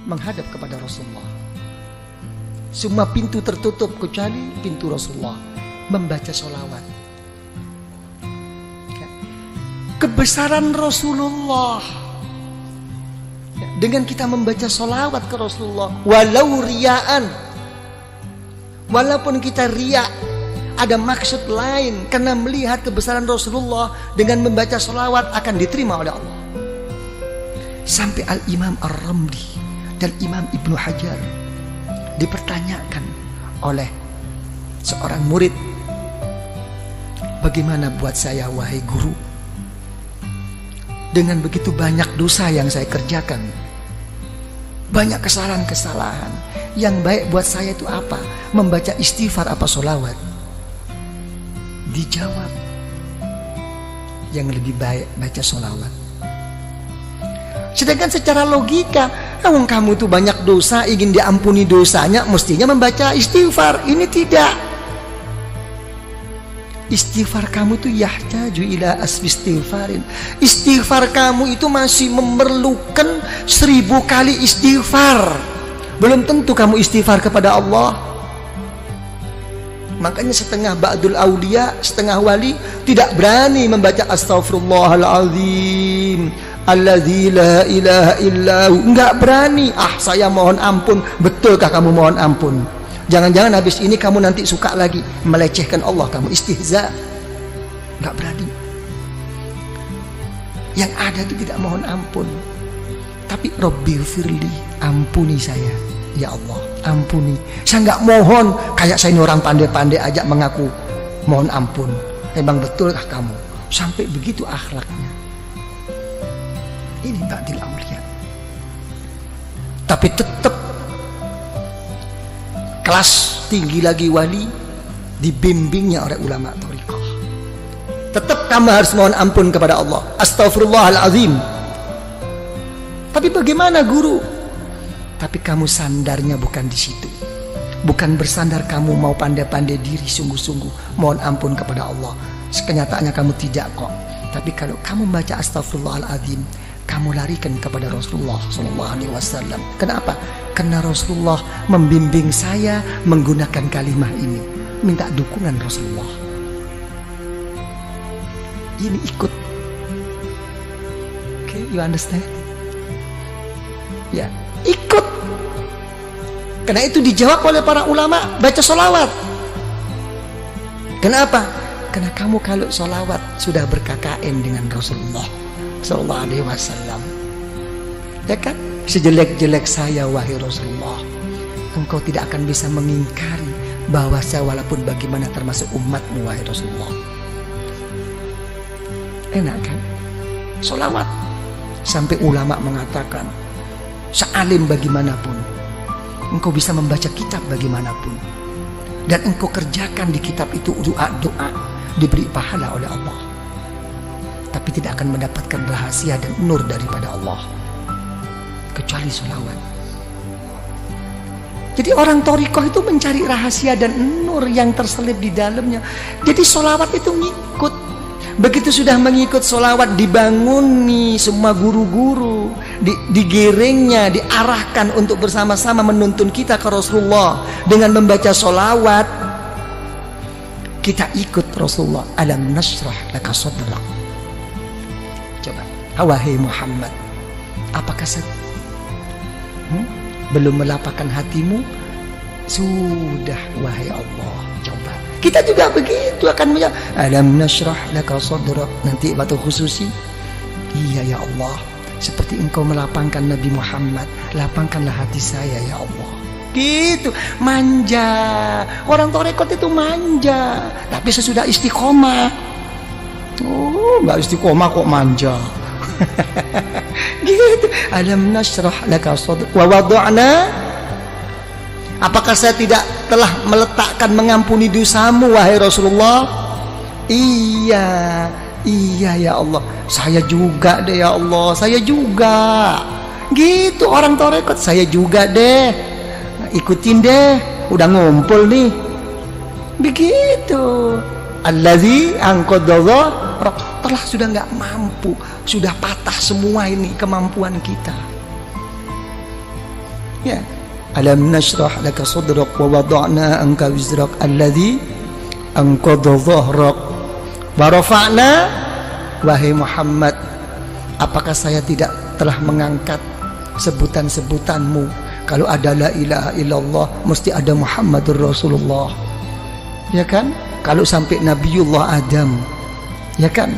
menghadap kepada Rasulullah. Semua pintu tertutup kecuali pintu Rasulullah, membaca sholawat. Kebesaran Rasulullah dengan kita membaca sholawat ke Rasulullah, walau riaan, walaupun kita riak, ada maksud lain karena melihat kebesaran Rasulullah, dengan membaca sholawat akan diterima oleh Allah. Sampai Al-Imam Ar-Ramli dan Imam Ibnu Hajar dipertanyakan oleh seorang murid, bagaimana buat saya wahai guru, dengan begitu banyak dosa yang saya kerjakan, banyak kesalahan-kesalahan, yang baik buat saya itu apa? Membaca istighfar apa sholawat? Dijawab, yang lebih baik baca sholawat. Sedangkan secara logika, kamu tuh banyak dosa, ingin diampuni dosanya, mestinya membaca istighfar. Ini tidak. Istighfar kamu tuh yahtaju ila asfi istighfarin. Istighfar kamu itu masih memerlukan 1000 kali istighfar. Belum tentu kamu istighfar kepada Allah. Makanya setengah ba'dul aulia, setengah wali tidak berani membaca astaghfirullahaladzim alladzi la ilaha illahu. Enggak berani. Saya mohon ampun. Betulkah kamu mohon ampun? Jangan-jangan habis ini kamu nanti suka lagi melecehkan Allah, kamu istihza. Enggak berani. Yang ada itu tidak mohon ampun, tapi Rabbighfirli, ampuni saya ya Allah, ampuni. Saya enggak mohon kayak saya ini orang pandai-pandai aja mengaku mohon ampun. Memang betulkah kamu? Sampai begitu akhlaknya. Ini ba'dil aulia. Tapi tetap kelas tinggi lagi wali, dibimbingnya oleh ulama thariqah. Tetap kamu harus mohon ampun kepada Allah, astaghfirullahalazim. Tapi bagaimana guru? Tapi kamu sandarnya bukan di situ. Bukan bersandar kamu mau pandai-pandai diri sungguh-sungguh mohon ampun kepada Allah. Kenyataannya kamu tidak kok. Tapi kalau kamu baca astaghfirullahalazim, kamu larikan kepada Rasulullah SAW. Kenapa? Karena Rasulullah membimbing saya menggunakan kalimah ini. Minta dukungan Rasulullah. Ini ikut. Okay, you understand? Ya, ikut. Karena itu dijawab oleh para ulama, baca sholawat. Kenapa? Karena kamu kalau sholawat sudah berKKN dengan Rasulullah Sallallahu Alaihi Wasallam, ya kan? Sejelek-jelek saya wahai Rasulullah, engkau tidak akan bisa mengingkari bahwa saya walaupun bagaimana termasuk umatmu wahai Rasulullah. Enak kan? Sholawat. Sampai ulama mengatakan, sealim bagaimanapun, engkau bisa membaca kitab bagaimanapun, dan engkau kerjakan di kitab itu doa-doa, diberi pahala oleh Allah, tapi tidak akan mendapatkan rahasia dan nur daripada Allah kecuali sholawat. Jadi orang thariqah itu mencari rahasia dan nur yang terselip di dalamnya. Jadi sholawat itu ngikut. Begitu sudah mengikut sholawat, dibanguni semua guru-guru, digiringnya, diarahkan untuk bersama-sama menuntun kita ke Rasulullah dengan membaca sholawat. Kita ikut Rasulullah. Alam nashrah laka sadrak. Coba, wahai Muhammad, apakah saya belum melapangkan hatimu? Sudah wahai Allah. Coba, kita juga begitu akan menjawab, alam nashrah laka sadrak. Nanti waktu khususi, iya ya Allah, seperti engkau melapangkan Nabi Muhammad, lapangkanlah hati saya ya Allah. Gitu, manja. Orang thariqat itu manja, tapi sesudah istiqomah, nggak istiqomah kok manja. Gitu. Alam nashrah laka sadrak wa wada'na. Apakah saya tidak telah meletakkan mengampuni dosamu wahai Rasulullah? Iya ya Allah. Saya juga deh ya Allah. Saya juga. Gitu orang thariqat. Saya juga deh. Ikutin deh. Udah ngumpul nih. Begitu. Allazi anqadha telah sudah nggak mampu, sudah patah semua ini kemampuan kita. Ya, alam nashrah laka sadrak wa wada'na anka wizrak alladhi anqadha dhahrak wa rafa'na. Wahai Muhammad, apakah saya tidak telah mengangkat sebutan-sebutanmu? Kalau ada la ilaha illallah mesti ada Muhammadur Rasulullah, ya kan? Kalau sampai Nabiullah Adam, ya kan,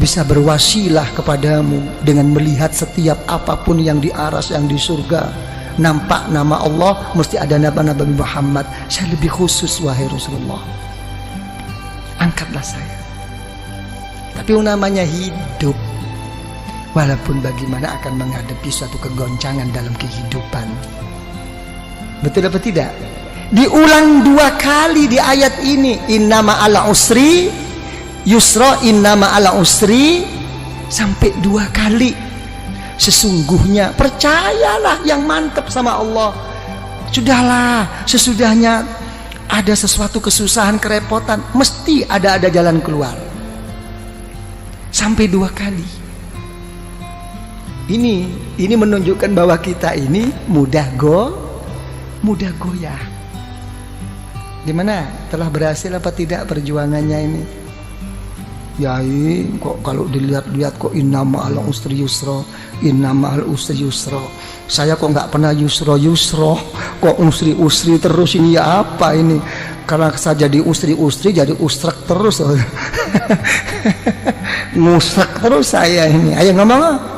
bisa berwasilah kepadamu dengan melihat setiap apapun yang di aras, yang di surga, nampak nama Allah, mesti ada Nabi Muhammad. Saya lebih khusus, wahai Rasulullah, angkatlah saya. Tapi namanya hidup, walaupun bagaimana akan menghadapi suatu kegoncangan dalam kehidupan. Betul apa tidak? Diulang 2 kali di ayat ini, innama ala usri yusra, innama ala usri, sampai 2 kali. Sesungguhnya, percayalah yang mantap sama Allah. Sudahlah, sesudahnya ada sesuatu kesusahan, kerepotan, mesti ada jalan keluar. Sampai 2 kali. Ini menunjukkan bahwa kita ini mudah goyah. Gimana? Telah berhasil apa tidak perjuangannya ini? Yai, kok kalau dilihat-lihat kok innama al usri yusra, innama al usri yusra. Saya kok nggak pernah yusra, kok usri terus ini, ya apa ini? Karena saya jadi usri jadi usrak terus. Ngusrak terus saya ini. Ayo ngomong.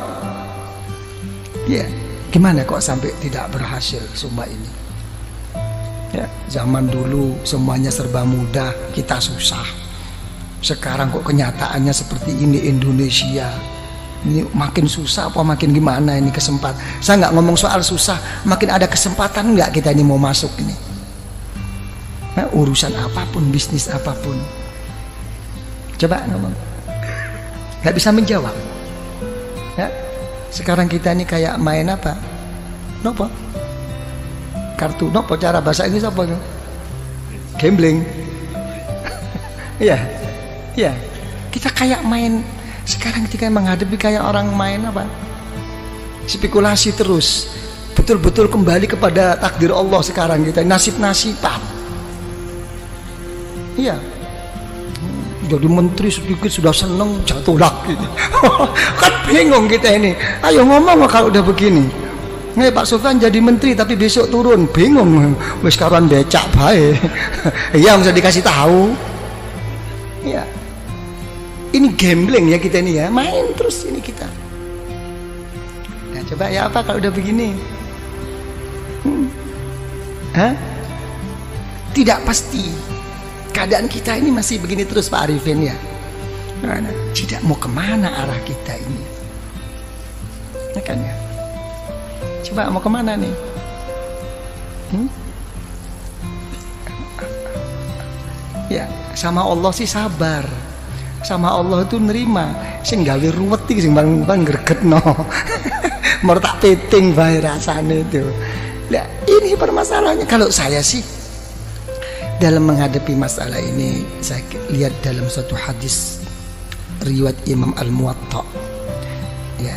Ya, gimana kok sampai tidak berhasil semua ini? Ya, zaman dulu semuanya serba mudah, kita susah. Sekarang kok kenyataannya seperti ini Indonesia. Ini makin susah apa makin gimana ini kesempatan? Saya nggak ngomong soal susah, makin ada kesempatan nggak kita ini mau masuk ini? Nah, urusan apapun, bisnis apapun. Coba ngomong. Nggak bisa menjawab. Ya, sekarang kita ini kayak main apa? Nopo? Kartu, nopo cara bahasa Inggris apa? Gambling. Iya. Ya, kita kayak main sekarang, kita menghadapi kayak orang main apa? Spekulasi terus. Betul-betul kembali kepada takdir Allah sekarang kita, nasib-nasiban. Iya. Jadi menteri sedikit sudah seneng, jatuh lagi. Kan bingung kita ini. Ayo ngomong kalau udah begini. Nih Pak Sofyan jadi menteri tapi besok turun, bingung. Wis karuan becak bae. Iya, mesti dikasih tahu. Iya. Ini gambling ya kita ini ya, main terus ini kita. Nah, coba ya apa kalau udah begini? Tidak pasti. Keadaan kita ini masih begini terus Pak Arifin ya. Nah, tidak mau kemana arah kita ini? Ya kan ya? Coba mau kemana nih? Ya, sama Allah sih sabar. Sama Allah itu nerima, sing gawe ruwet iki sing bang gregetno. Mau tak peting bae rasane itu. Nah, ini permasalahannya. Kalau saya sih dalam menghadapi masalah ini, saya lihat dalam suatu hadis riwayat Imam Al-Muwatta. Ya,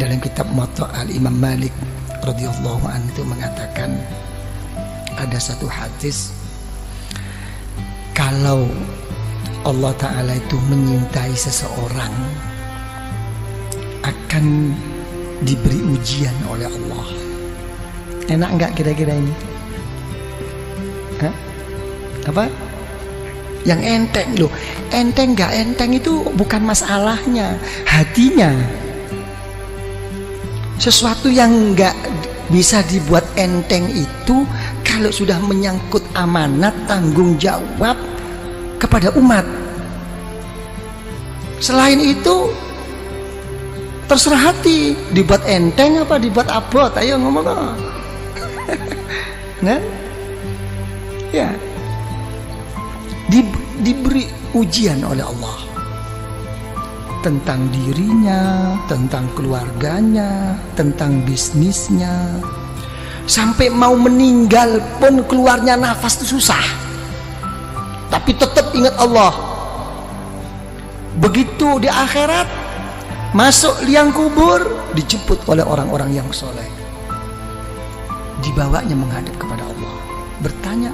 dalam kitab Muwatta Al-Imam Malik radhiyallahu anhu itu mengatakan ada satu hadis, kalau Allah Ta'ala itu menyintai seseorang akan diberi ujian oleh Allah. Enak enggak kira-kira ini? Hah? Apa? Yang enteng loh. Enteng enggak enteng itu bukan masalahnya, hatinya. Sesuatu yang enggak bisa dibuat enteng itu kalau sudah menyangkut amanat, tanggung jawab kepada umat. Selain itu terserah hati, dibuat enteng apa dibuat abot, ayo ngomong. Nah, ya, diberi ujian oleh Allah tentang dirinya, tentang keluarganya, tentang bisnisnya, sampai mau meninggal pun keluarnya nafas itu susah. Tapi tetap ingat Allah. Begitu di akhirat, masuk liang kubur, dijemput oleh orang-orang yang soleh. dibawanya menghadap kepada Allah, bertanya,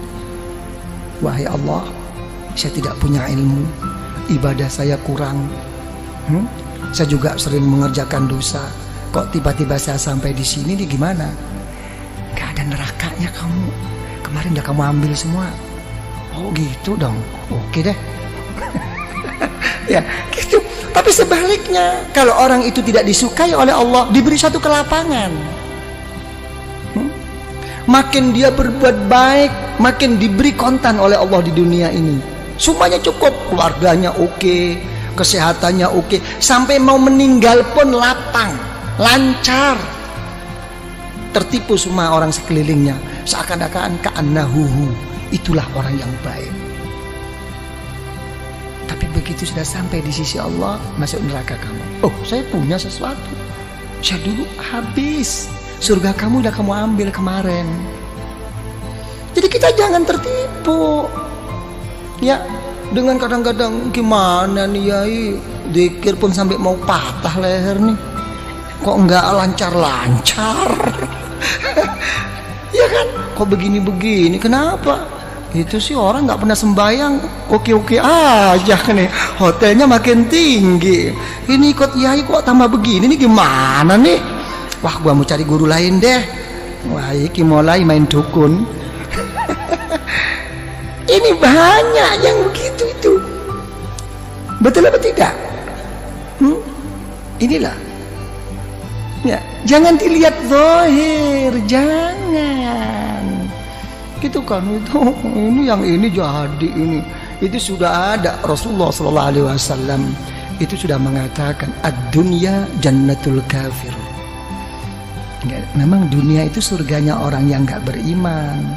wahai Allah, saya tidak punya ilmu, ibadah saya kurang, saya juga sering mengerjakan dosa, kok tiba-tiba saya sampai di sini nih, gimana? Gak ada nerakanya kamu, kemarin udah kamu ambil semua. Oh gitu dong, oke deh. Ya gitu. Tapi sebaliknya, kalau orang itu tidak disukai oleh Allah, diberi satu kelapangan, makin dia berbuat baik, makin diberi kontan oleh Allah di dunia ini. Semuanya cukup, keluarganya oke, kesehatannya oke, sampai mau meninggal pun lapang, lancar. Tertipu semua orang sekelilingnya, seakan-akan ka'annahu, itulah orang yang baik. Tapi begitu sudah sampai di sisi Allah, masuk neraka kamu. Oh, saya punya sesuatu, saya dulu habis, surga kamu udah kamu ambil kemarin. Jadi kita jangan tertipu, ya, dengan kadang-kadang gimana nih Yai, zikir pun sampai mau patah leher nih, kok enggak lancar-lancar. Ya kan, kok begini-begini, kenapa? Itu sih orang nggak pernah sembahyang, oke-oke aja nih, hotelnya makin tinggi, ini ikut Yai kok tambah begini nih, gimana nih? Wah, gua mau cari guru lain deh. Wah, iki mulai main dukun. Ini banyak yang begitu itu. Betul apa tidak? Inilah. Ya, jangan dilihat zahir, jangan. Gitu kan, itu ini yang ini jadi ini. Itu sudah ada, Rasulullah sallallahu alaihi wasallam itu sudah mengatakan ad-dunya jannatul kafir. Memang dunia itu surganya orang yang nggak beriman,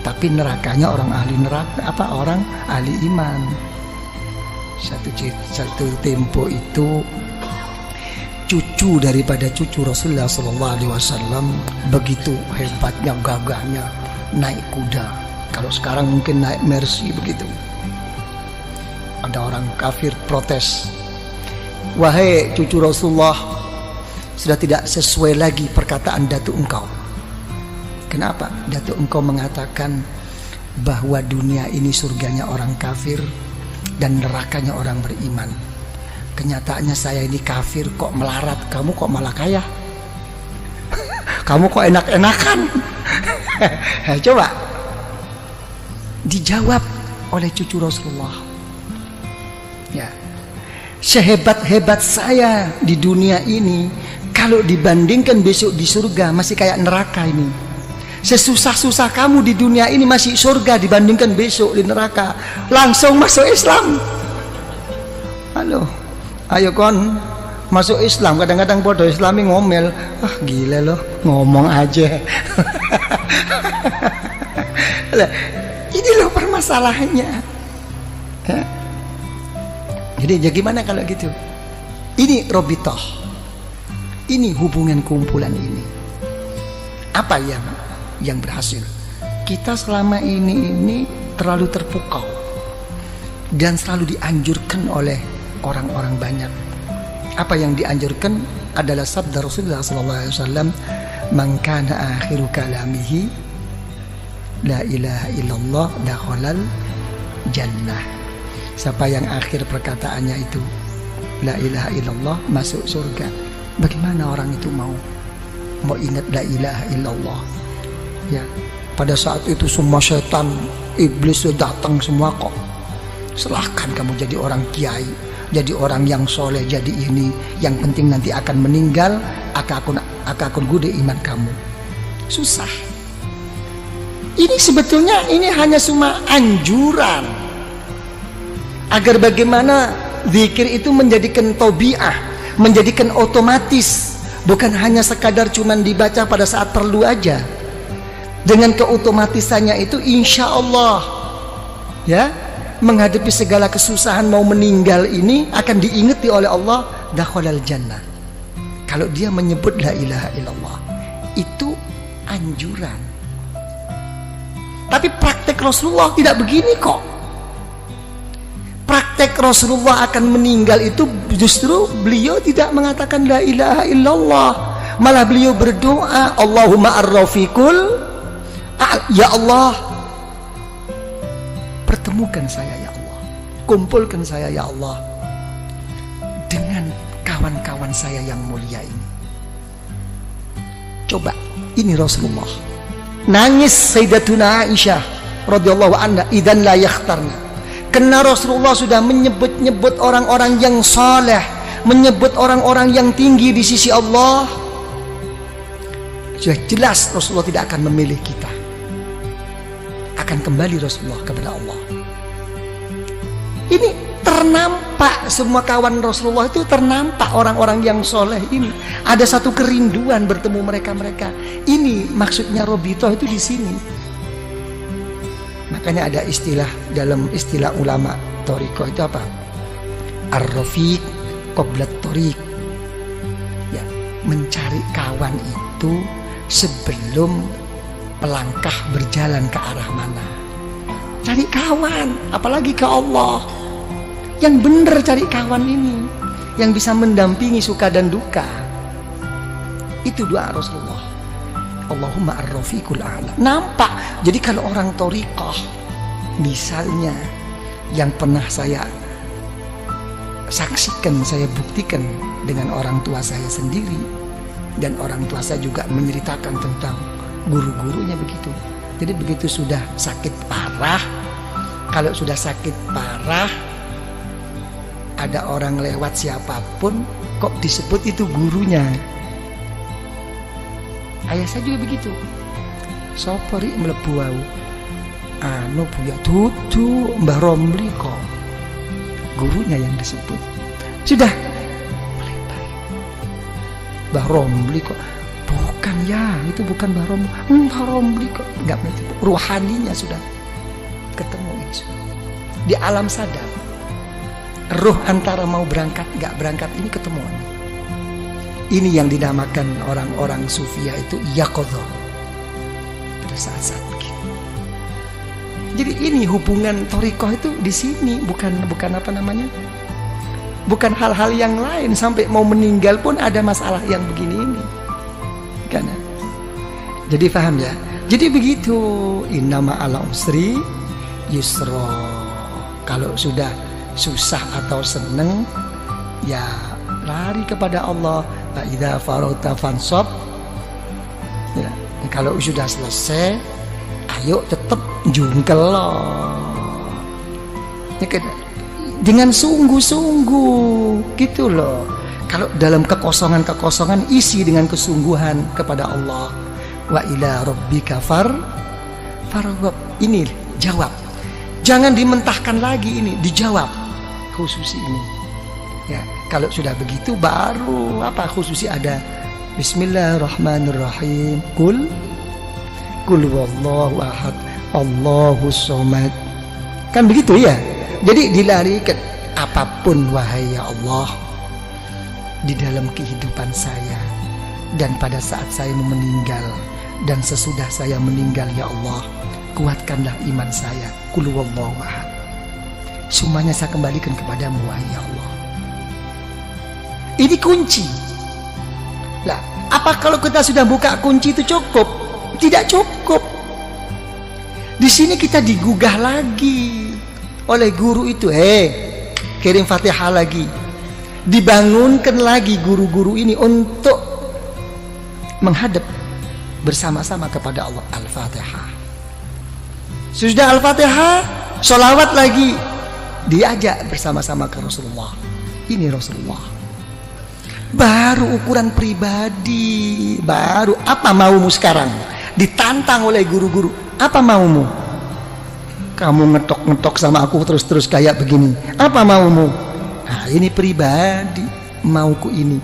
tapi nerakanya orang ahli neraka, orang ahli iman. Satu tempo itu cucu daripada cucu Rasulullah SAW begitu hebatnya, gagahnya, naik kuda. Kalau sekarang mungkin naik Mercy begitu. Ada orang kafir protes, wahai cucu Rasulullah, sudah tidak sesuai lagi perkataan datuk engkau. Kenapa? Datuk engkau mengatakan bahwa dunia ini surganya orang kafir dan nerakanya orang beriman. Kenyataannya saya ini kafir kok melarat, kamu kok malah kaya. Kamu kok enak-enakan. Coba dijawab oleh cucu Rasulullah. Ya, sehebat-hebat saya di dunia ini, kalau dibandingkan besok di surga masih kayak neraka ini. Sesusah-susah kamu di dunia ini masih surga dibandingkan besok di neraka. Langsung masuk Islam. Halo, ayo kon masuk Islam. Kadang-kadang bodoh Islami ngomel, ah gila loh, ngomong aja. Ini loh permasalahannya. Ya. Jadi ya gimana kalau gitu? Ini robitoh, ini hubungan kumpulan ini. Apa yang berhasil? Kita selama ini terlalu terpukau dan selalu dianjurkan oleh orang-orang banyak. Apa yang dianjurkan adalah sabda Rasulullah SAW, man kana akhiru kalamihi la ilaha illallah dakhalal jannah. Siapa yang akhir perkataannya itu la ilaha illallah, masuk surga. Bagaimana orang itu mau ingat la ilaha illallah? Ya, pada saat itu semua setan, iblis sudah datang semua kok. Silahkan kamu jadi orang kiai, jadi orang yang soleh, jadi ini. Yang penting nanti akan meninggal, akan gude iman kamu. Susah. Ini sebetulnya ini hanya cuma anjuran agar bagaimana zikir itu menjadikan tabiah, menjadikan otomatis, bukan hanya sekadar cuman dibaca pada saat perlu aja. Dengan keotomatisannya itu insya Allah, ya, menghadapi segala kesusahan mau meninggal ini akan diingati oleh Allah, dakhalal jannah. Kalau dia menyebut la ilaha illallah, itu anjuran. Tapi praktek Rasulullah tidak begini kok. Praktek Rasulullah akan meninggal itu justru beliau tidak mengatakan la ilaha illallah, malah beliau berdoa, Allahumma ar-rafiqul, ya Allah, pertemukan saya ya Allah, kumpulkan saya ya Allah dengan kawan-kawan saya yang mulia ini. Coba, ini Rasulullah nangis. Sayyidatuna Aisyah radhiyallahu anha, idzan la yakhtarna, karena Rasulullah sudah menyebut-nyebut orang-orang yang saleh, menyebut orang-orang yang tinggi di sisi Allah. Sudah jelas Rasulullah tidak akan memilih kita, akan kembali Rasulullah kepada Allah. Ini ternampak, semua kawan Rasulullah itu ternampak orang-orang yang soleh ini. Ada satu kerinduan bertemu mereka-mereka. Ini maksudnya Robitoh itu di sini. Makanya ada istilah, dalam istilah ulama Thariqah itu apa? Ar-rafiq qablat thariq. Ya, mencari kawan itu sebelum melangkah berjalan ke arah mana. Cari kawan, apalagi ke Allah. Yang benar cari kawan ini, yang bisa mendampingi suka dan duka. Itu doa Rasulullah. Allahumma ar-rafiqul a'la. Nampak. Jadi kalau orang thariqah, misalnya yang pernah saya saksikan, saya buktikan dengan orang tua saya sendiri, dan orang tua saya juga menceritakan tentang guru-gurunya begitu. Jadi begitu sudah sakit parah, kalau sudah sakit parah, ada orang lewat siapapun kok disebut itu gurunya. Ayah saya juga begitu. Sopori mlebu wau, anu Buya tutu Mbah Romli kok, gurunya yang disebut. Sudah melebar. Mbah Romli kok, bukan ya, itu bukan Mbah Romli. Mbah Romli kok, enggak begitu. Ruhaninya sudah ketemu itu. Di alam sadar, ruh antara mau berangkat enggak berangkat ini ketemuan. Ini yang dinamakan orang-orang sufia itu yaqadha, pada saat-saat begini. Jadi ini hubungan thariqah itu di sini, bukan apa namanya, bukan hal-hal yang lain. Sampai mau meninggal pun ada masalah yang begini ini, kan? Jadi paham ya? Jadi begitu, innama ala usri yusra. Kalau sudah susah atau seneng, ya lari kepada Allah. Fa idza faragta fansab. Ya, kalau sudah selesai, ayo tetap jungkel loh. Ya, dengan sungguh-sungguh gitu loh. Kalau dalam kekosongan isi dengan kesungguhan kepada Allah. Wa ila rabbika farghab. Ini jawab. Jangan dimentahkan lagi, ini dijawab khususi ini. Ya, kalau sudah begitu baru apa khususi ada Bismillahirrahmanirrahim. Kul wallahu ahad, Allahus somad. Kan begitu ya. Jadi dilarikan apapun wahai ya Allah di dalam kehidupan saya dan pada saat saya meninggal dan sesudah saya meninggal ya Allah, kuatkanlah iman saya. Kul wallahu ahad. Semuanya saya kembalikan kepadamu wahai ya Allah. Ini kunci. Lah, apa kalau kita sudah buka kunci itu cukup? Tidak cukup. Di sini kita digugah lagi oleh guru itu. Kirim Fatihah lagi. Dibangunkan lagi guru-guru ini untuk menghadap bersama-sama kepada Allah. Al-Fatihah. Sudah Al-Fatihah, sholawat lagi. Diajak bersama-sama ke Rasulullah. Ini Rasulullah. Baru ukuran pribadi. Baru apa maumu sekarang? Ditantang oleh guru-guru. Apa maumu? Kamu ngetok-ngetok sama aku terus-terus kayak begini. Apa maumu? Nah, ini pribadi. Mauku ini.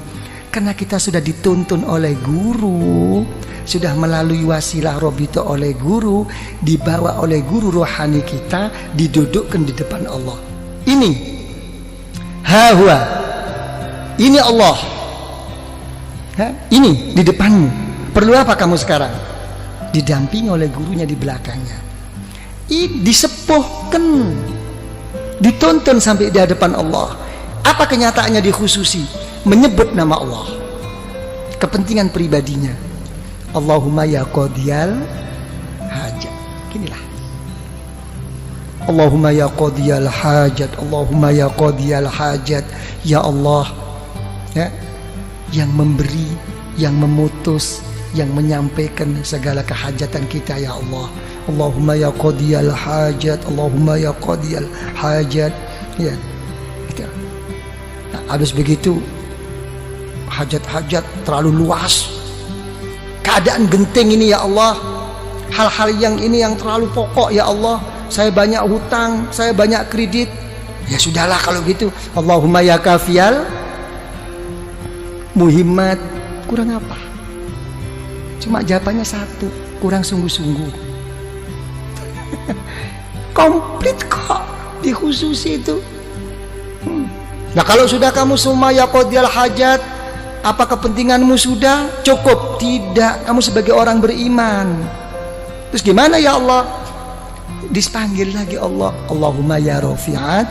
Karena kita sudah dituntun oleh guru, sudah melalui wasilah Robito oleh guru, dibawa oleh guru rohani kita, didudukkan di depan Allah. Ini hawa. Ini Allah. Ini di depanmu. Perlu apa kamu sekarang? Didampingi oleh gurunya di belakangnya. Disepuhkan, dituntun sampai di hadapan Allah. Apa kenyataannya dikhususi? Menyebut nama Allah. kepentingan pribadinya. Allahumma ya qadiyal hajat. Ginilah. Allahumma ya qadiyal hajat, Allahumma ya qadiyal hajat. Ya Allah, ya, yang memberi, yang memutus, yang menyampaikan segala kehajatan kita, ya Allah. Allahumma ya qadiyal hajat, Allahumma ya qadiyal hajat. Ya, gitu. Nah, habis begitu hajat-hajat terlalu luas, keadaan genting ini, ya Allah, hal-hal yang ini yang terlalu pokok, ya Allah. Saya banyak hutang, saya banyak kredit. Ya sudahlah kalau gitu. Allahumma ya kafiyal muhimmat. Kurang apa? Cuma jawabannya satu, kurang sungguh-sungguh. Komplit kok di khusus itu. Nah kalau sudah kamu semua ya qadiyal hajat, apa kepentinganmu sudah cukup? Tidak, kamu sebagai orang beriman. Terus gimana ya Allah? Dipanggil lagi Allah. Allahumma ya rafi'at,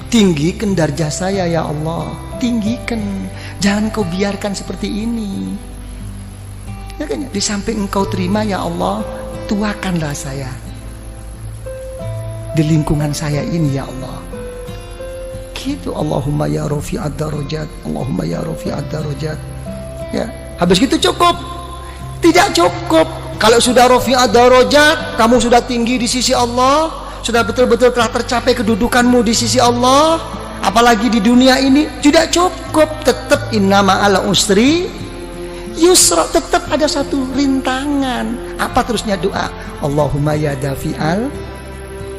tinggikan darjah saya ya Allah, tinggikan, jangan kau biarkan seperti ini, ya kan? Di samping engkau terima ya Allah, tuakanlah saya di lingkungan saya ini ya Allah. Gitu. Allahumma ya rafi'at darajat, Allahumma ya rafi'at darajat. Ya, habis gitu cukup? Tidak cukup. Kalau sudah rafi'at darajat, kamu sudah tinggi di sisi Allah, sudah betul-betul telah tercapai kedudukanmu di sisi Allah, apalagi di dunia ini, tidak cukup. Tetap inna ma'al usri yusra, tetap ada satu rintangan. Apa terusnya doa? Allahumma ya dafi'al,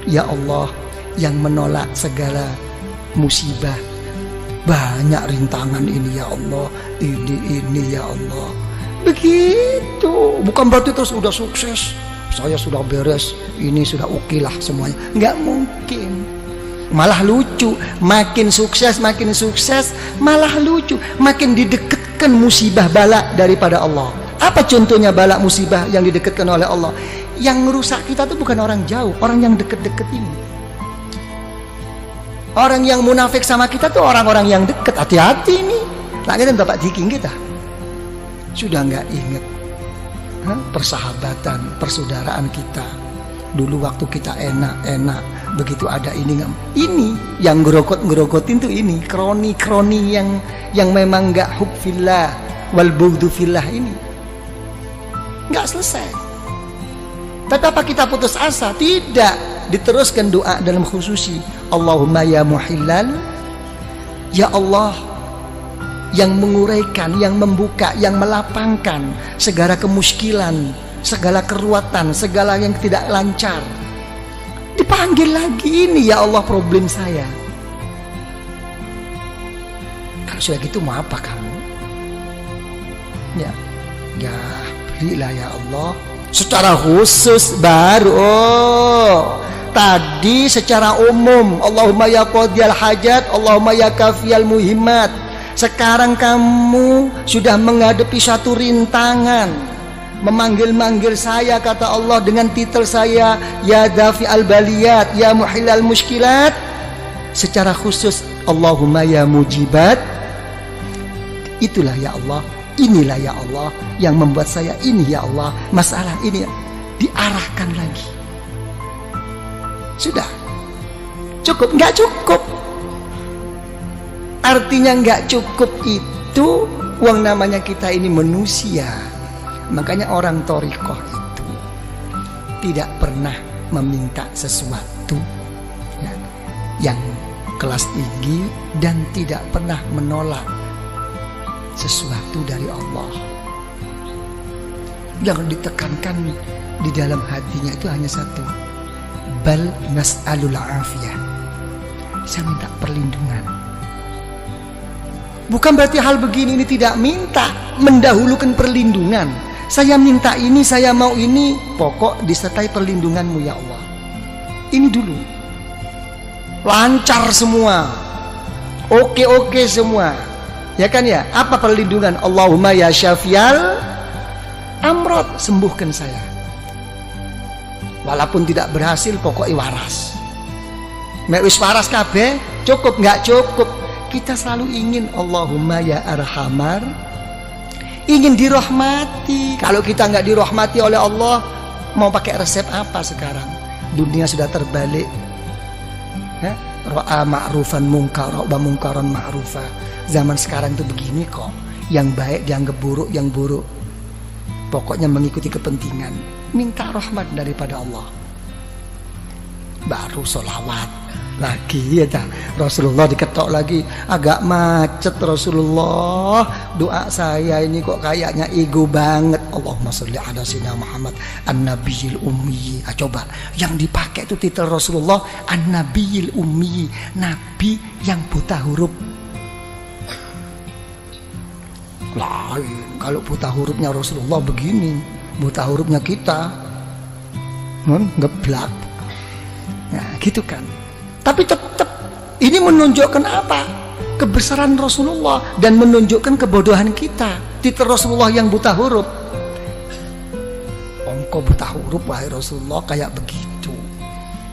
ya Allah yang menolak segala musibah. Banyak rintangan ini ya Allah, ini ya Allah. Begitu. Bukan berarti terus udah sukses, saya sudah beres, ini sudah oke lah semuanya. Nggak mungkin. Malah lucu, makin sukses malah lucu, makin didekatkan musibah bala daripada Allah. Apa contohnya bala musibah yang didekatkan oleh Allah? Yang merusak kita tuh bukan orang jauh, orang yang deket-deket ini. Orang yang munafik sama kita tuh orang-orang yang dekat. Hati-hati nih. Nah kita dapat diking kita sudah nggak ingat persahabatan, persaudaraan kita dulu waktu kita enak-enak. Begitu ada ini yang ngerogotin tuh ini kroni yang memang nggak hub fillah wal bughdu fillah, ini nggak selesai. Tapi apa kita putus asa? Tidak, diteruskan doa dalam khususi. Allahumma ya muhillal, ya Allah yang menguraikan, yang membuka, yang melapangkan segala kemuskilan, segala keruatan, segala yang tidak lancar. Dipanggil lagi ini, ya Allah problem saya. Kalau sudah gitu mau apa kamu? Ya berilah ya Allah. Secara khusus baru. Tadi secara umum, Allahumma ya qadiyal hajat, Allahumma ya kafiyal muhimmat. Sekarang kamu sudah menghadapi satu rintangan, memanggil-manggil saya, kata Allah, dengan titel saya ya dafi al-baliyat, ya muhillal muskilat. Secara khusus Allahumma ya mujibat. Itulah ya Allah, inilah ya Allah yang membuat saya ini ya Allah, masalah ini diarahkan lagi. Sudah cukup? Nggak cukup. Artinya nggak cukup itu uang, namanya kita ini manusia. Makanya orang thariqah itu tidak pernah meminta sesuatu yang kelas tinggi dan tidak pernah menolak sesuatu dari Allah. Yang ditekankan di dalam hatinya itu hanya satu, bal nas'alul afiyah, saya minta perlindungan. Bukan berarti hal begini ini tidak minta, mendahulukan perlindungan. Saya minta ini, saya mau ini, pokok disertai perlindunganmu ya Allah. Ini dulu. Lancar semua, oke semua, ya kan ya? Apa perlindungan? Allahumma ya syafial amrod, sembuhkan saya. Walaupun tidak berhasil, pokoknya waras. Mek wis waras kabeh, cukup nggak cukup? Kita selalu ingin Allahumma ya arhamar ingin dirahmati. Kalau kita nggak dirahmati oleh Allah, mau pakai resep apa sekarang? Dunia sudah terbalik. Ra'a ma'rufan munkara wa munkaran ma'rufa. Zaman sekarang itu begini kok. Yang baik dianggap buruk, yang buruk pokoknya mengikuti kepentingan. Minta rahmat daripada Allah, baru sholawat lagi ya tak? Rasulullah diketok lagi, agak macet Rasulullah, doa saya ini kok kayaknya ego banget. Allahumma sholli ala sayyidina Muhammad an-nabiyil ummi. Coba yang dipakai itu titel Rasulullah an-nabiyil ummi, nabi yang buta huruf. Lain kalau buta hurufnya Rasulullah begini, buta hurufnya kita ngeblak. Nah gitu kan. Tapi tetap ini menunjukkan apa? Kebesaran Rasulullah dan menunjukkan kebodohan kita. Titel Rasulullah yang buta huruf. Engkau buta huruf wahai Rasulullah kayak begitu.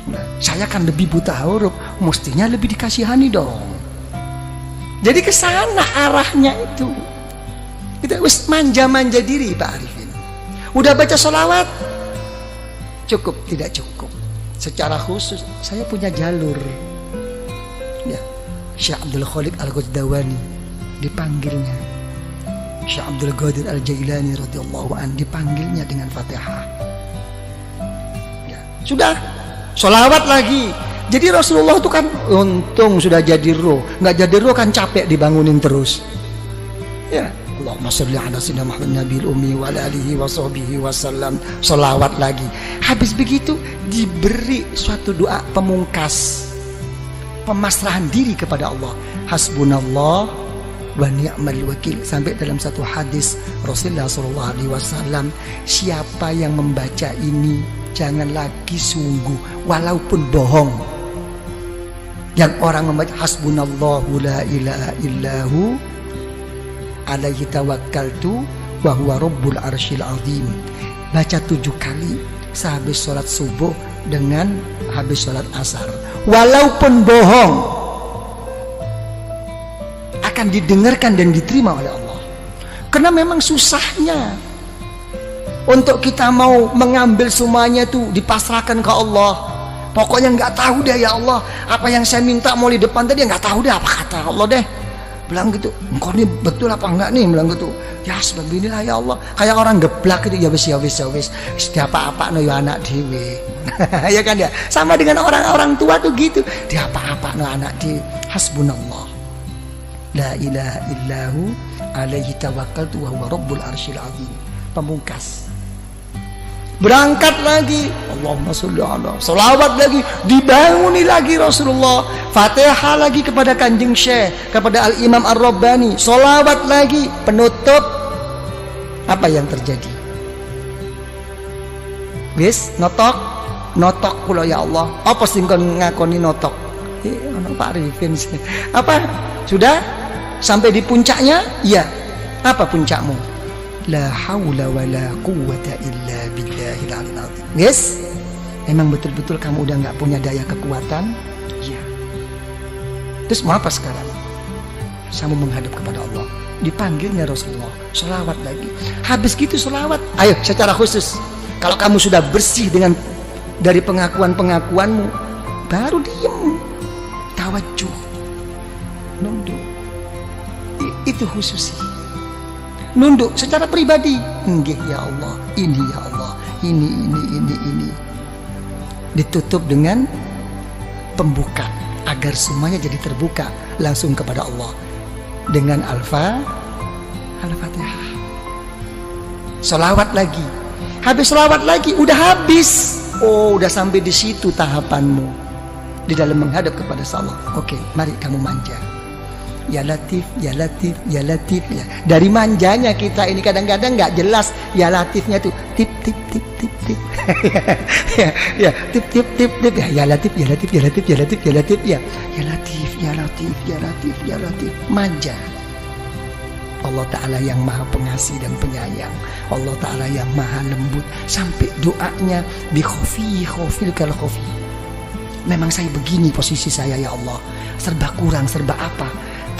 Nah, saya kan lebih buta huruf, mestinya lebih dikasihani dong. Jadi ke sana arahnya itu. Kita wis manja-manja diri Pak Arifin. Udah baca sholawat? Cukup, tidak cukup. Secara khusus saya punya jalur ya, Syekh Abdul Khaliq Al-Ghazdawani dipanggilnya, Syekh Abdul Qadir Al-Jailani radhiyallahu an dipanggilnya dengan Fatihah ya. Sudah sholawat lagi. Jadi Rasulullah itu kan untung sudah jadi roh. Nggak jadi roh kan capek dibangunin terus ya. Allahumma sholli ala sayyidina Muhammad nabiyil ummi wa ala alihi wa sahbihi wasallam. Sholawat lagi. Habis begitu diberi suatu doa pemungkas, pemasrahan diri kepada Allah. Hasbunallah wa ni'mal wakil. Sampai dalam satu hadis Rasulullah SAW, siapa yang membaca ini jangan lagi sungguh walaupun bohong. Yang orang membaca hasbunallahu la ilaha illahu alaihi tawakkaltu wa huwa rabbul arsyil azim, baca 7 kali sehabis sholat subuh dengan habis sholat asar, walaupun bohong akan didengarkan dan diterima oleh Allah. Karena memang susahnya untuk kita mau mengambil semuanya itu dipasrahkan ke Allah. Pokoknya nggak tahu deh ya Allah, apa yang saya minta mau di depan tadi nggak tahu deh apa kata Allah deh. Bilang gitu, engkau ini betul apa enggak nih? Bilang gitu, ya sebab inilah ya Allah. Kayak orang geblak gitu, ya wis. Setiap apa no ya anak dewe. Ya kan ya. Sama dengan orang-orang tua tuh gitu. Dia apa no anak dewe. Hasbunallah. La ilaha illahu alaihi tawakkaltu wa huwa rabbul arsyil azim. Pemungkas. Berangkat lagi, Allahumma sholli ala, sholawat lagi, dibanguni lagi Rasulullah, Fatihah lagi kepada Kanjeng Syekh, kepada Al-Imam Ar-Rabbani, sholawat lagi, penutup. Apa yang terjadi? Wis notok kula ya Allah. Apa sing kon ngakoni notok? Ana Pak Arifin. Apa? Sudah sampai di puncaknya? Iya. Apa puncakmu? La haula wa la quwwata illa billahil aliyil azim. Yes? Emang betul-betul kamu udah nggak punya daya kekuatan? Iya. Terus mau apa sekarang? Kamu menghadap kepada Allah. Dipanggilnya Rasulullah, sholawat lagi. Habis gitu sholawat. Ayo secara khusus, kalau kamu sudah bersih dengan dari pengakuan-pengakuanmu, baru diem, tawajuh, nunduk. Itu khusus. Nunduk secara pribadi. Nggih ya Allah, ini ya Allah, ini. Ditutup dengan pembuka agar semuanya jadi terbuka langsung kepada Allah dengan Al-Fatihah. Sholawat lagi. Habis sholawat lagi, udah habis. Oh, udah sampai di situ tahapanmu di dalam menghadap kepada Allah. Oke, mari kamu manja. Ya Latif, ya Latif, ya Latif ya. Dari manjanya kita ini kadang-kadang nggak jelas ya Latifnya tuh tip tip tip tip tip. ya tip tip tip tip ya Latif, ya Latif, ya Latif, ya Latif, ya Latif ya. Ya Latif, ya Latif, ya Latif, ya Latif. Manja. Allah Ta'ala yang maha pengasih dan penyayang, Allah Ta'ala yang maha lembut. Sampai doanya bi khofil kal khofi. Memang saya begini posisi saya ya Allah, serba kurang, serba apa,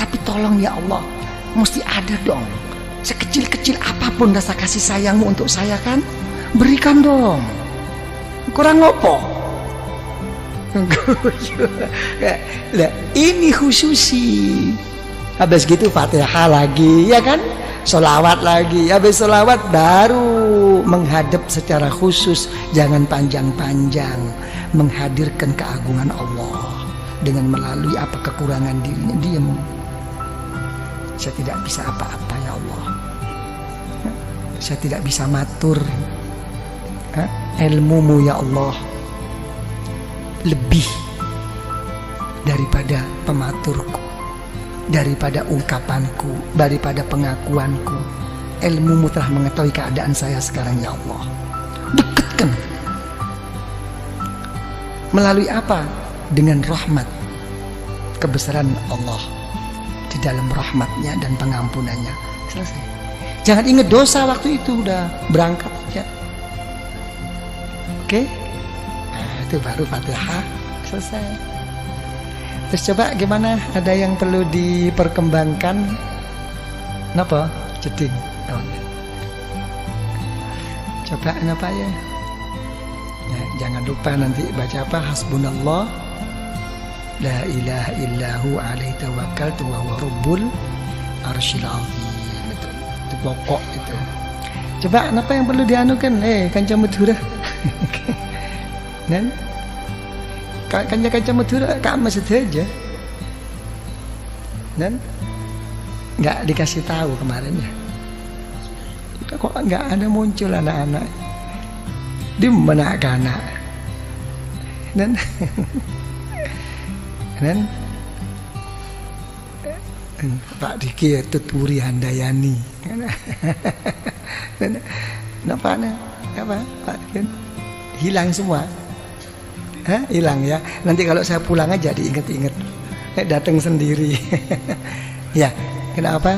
tapi tolong ya Allah, mesti ada dong sekecil Sekecil-kecil apapun rasa kasih sayangmu untuk saya kan, berikan dong. Kurang ngopo? Lah, ini khususi. Habis gitu Fatihah lagi, ya kan? Sholawat lagi. Habis sholawat baru menghadap secara khusus, jangan panjang-panjang, menghadirkan keagungan Allah dengan melalui apa kekurangan dirinya. Diam. Saya tidak bisa apa-apa ya Allah. Saya tidak bisa matur. Ilmumu ya Allah lebih daripada pematurku, daripada ungkapanku, daripada pengakuanku. Ilmumu telah mengetahui keadaan saya sekarang ya Allah. Dekatkan. Melalui apa? Dengan rahmat, kebesaran Allah di dalam rahmatnya dan pengampunannya. Selesai. Jangan ingat dosa waktu itu, udah berangkat aja. Oke? Nah, itu baru Fatihah selesai. Terus coba gimana? Ada yang perlu diperkembangkan? Kenapa? Jeding. Oh. Coba apa ya? Ya, jangan lupa nanti baca apa? Hasbunallah la ilaha illahu alaihi tawakkaltu wa huwa rabbul arsyil azim. Itu pokok itu. Coba apa yang perlu dianukan? Kanca Madura. Dan kanca Madura kamu saja. Dan nggak dikasih tahu kemarin ya. Kok nggak ada muncul anak-anak di mana anak. Dan Pak Diki tuturi Handayani. Kenapa Pak Diki? Hilang semua. Hilang ya. Nanti kalau saya pulang aja diinget-inget. Datang sendiri. Ya, kenapa?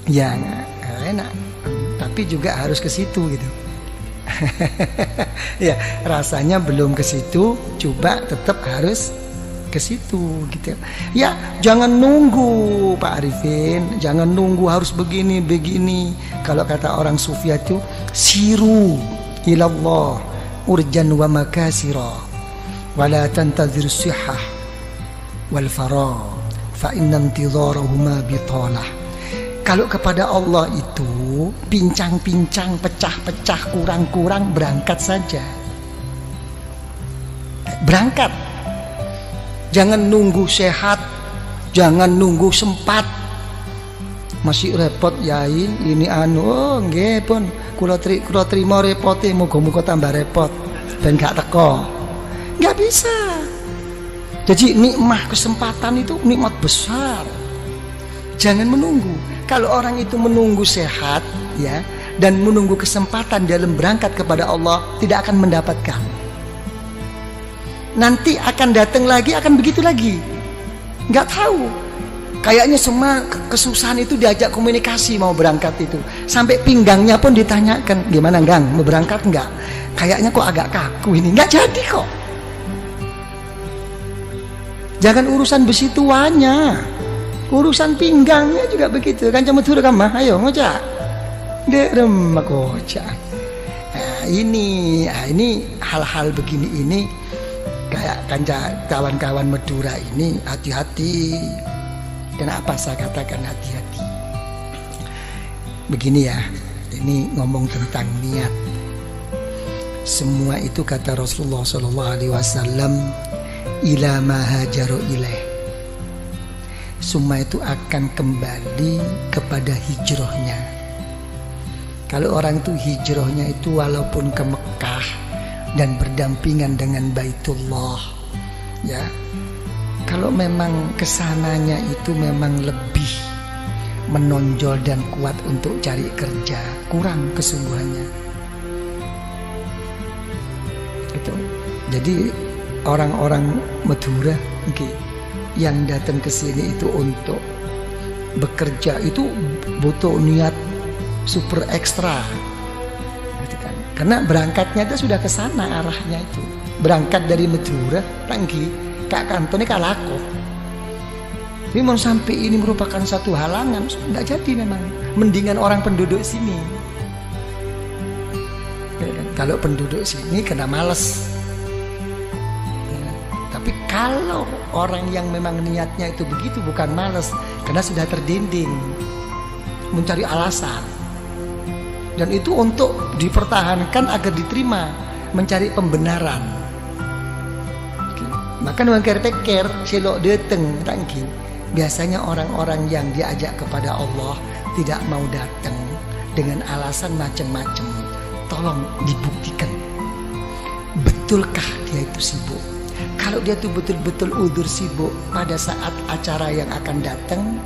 Ya enak. Tapi juga harus ke situ gitu. Ya, rasanya belum ke situ, coba tetap harus ke situ gitu. Ya, jangan nunggu Pak Arifin, jangan nunggu harus begini. Kalau kata orang sufi itu siru ilallah urjan wa makasira wala tantazir sihah wal farah fa inna intidharahuma bitalah. Kalau kepada Allah itu pincang-pincang, pecah-pecah, kurang-kurang, berangkat saja. Berangkat. Jangan nunggu sehat, jangan nunggu sempat. Masih repot yai, ini nggih pun kula trimo repote, muga-muga tambah repot ben gak teko. Enggak bisa. Jadi nikmat kesempatan itu nikmat besar. Jangan menunggu. Kalau orang itu menunggu sehat ya dan menunggu kesempatan dalam berangkat kepada Allah, tidak akan mendapatkan. Nanti akan datang lagi, akan begitu lagi. Nggak tahu. Kayaknya semua kesusahan itu diajak komunikasi mau berangkat itu. Sampai pinggangnya pun ditanyakan, gimana Gang, mau berangkat nggak? Kayaknya kok agak kaku ini. Nggak jadi kok. Jangan urusan besi tuanya. Urusan pinggangnya juga begitu. Kan cuma turun kamah, ayo ngocak. Derem ngocak. Nah, ini hal-hal begini ini kayak kawan-kawan Madura ini hati-hati. Kenapa saya katakan hati-hati? Begini ya, ini ngomong tentang niat. Semua itu kata Rasulullah SAW, ila ma hajaru ilaih. Semua itu akan kembali kepada hijrahnya. Kalau orang itu hijrahnya itu walaupun ke Mekah dan berdampingan dengan Baitullah, ya. Kalau memang kesananya itu memang lebih menonjol dan kuat untuk cari kerja, kurang kesungguhannya. Itu. Jadi orang-orang Madura, yang datang ke sini itu untuk bekerja itu butuh niat super ekstra, gitu kan? Karena berangkatnya itu sudah ke sana arahnya itu. Berangkat dari Madura, tangki kak kantone kalako. Tapi mau sampai ini merupakan satu halangan, tidak jadi memang. Mendingan orang penduduk sini. Ya kan? Kalau penduduk sini kena males. Ya. Tapi kalau orang yang memang niatnya itu begitu, bukan males, karena sudah terdinding, mencari alasan. Dan itu untuk dipertahankan agar diterima, mencari pembenaran. Maka orang pikir selok datang tangki. Biasanya orang-orang yang diajak kepada Allah tidak mau datang dengan alasan macam-macam. Tolong dibuktikan, betulkah dia itu sibuk? Kalau dia itu betul-betul udzur sibuk, pada saat acara yang akan datang,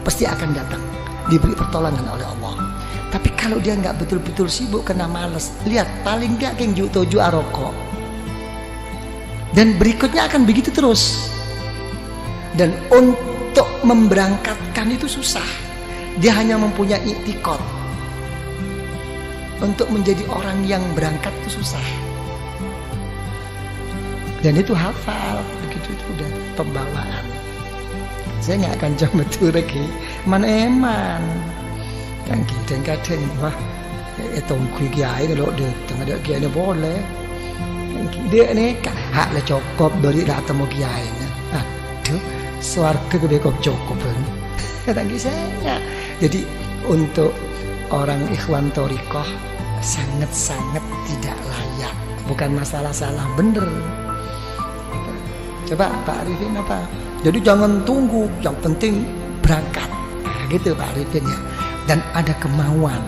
pasti akan datang, diberi pertolongan oleh Allah. Tapi kalau dia nggak betul-betul sibuk, kena males, lihat paling nggak keng toju aroko. Dan berikutnya akan begitu terus. Dan untuk memberangkatkan itu susah. Dia hanya mempunyai i'tiqad. Untuk menjadi orang yang berangkat itu susah. Dan itu hafal, begitu itu udah pembawaan. Saya nggak akan coba betul lagi. Man eman. Kan kita kadang wah, tongkui kiai kalau datang ada kiai ni boleh. Dia ni hak lah cukup dari datang mau kiai. Aduh, swarga gede kok cukup kan. Tanggi saya. Jadi untuk orang ikhwan thariqah sangat-sangat tidak layak. Bukan masalah salah bener. Coba Pak Arifin apa? Jadi jangan tunggu, yang penting berangkat. Nah, gitu Pak Arifin ya. Dan ada kemauan.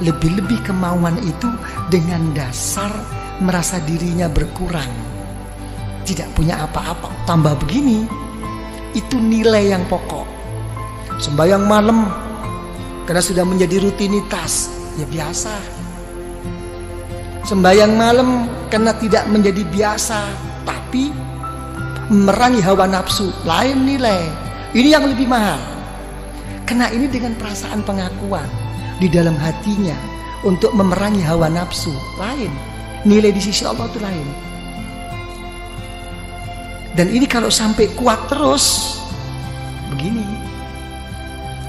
Lebih-lebih kemauan itu dengan dasar merasa dirinya berkurang, tidak punya apa-apa, tambah begini. Itu nilai yang pokok. Sembahyang malam karena sudah menjadi rutinitas, ya biasa. Sembahyang malam karena tidak menjadi biasa, tapi merangi hawa nafsu, lain nilai. Ini yang lebih mahal. Karena ini dengan perasaan pengakuan di dalam hatinya untuk memerangi hawa nafsu, lain. Nilai di sisi Allah itu lain. Dan ini kalau sampai kuat terus begini.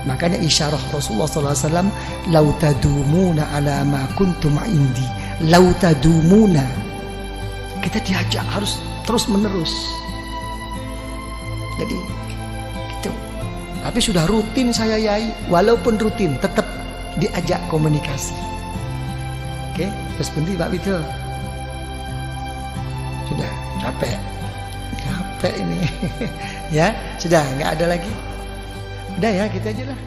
Makanya isyarah Rasulullah SAW, lau tadumuna ala ma kuntum indi, lau tadumuna. Kita diajak harus terus menerus. Jadi gitu. Tapi sudah rutin saya yai, walaupun rutin tetap diajak komunikasi. Oke, terus berhenti Pak Bito. Sudah capek ini. Ya sudah nggak ada lagi. Udah ya gitu aja lah.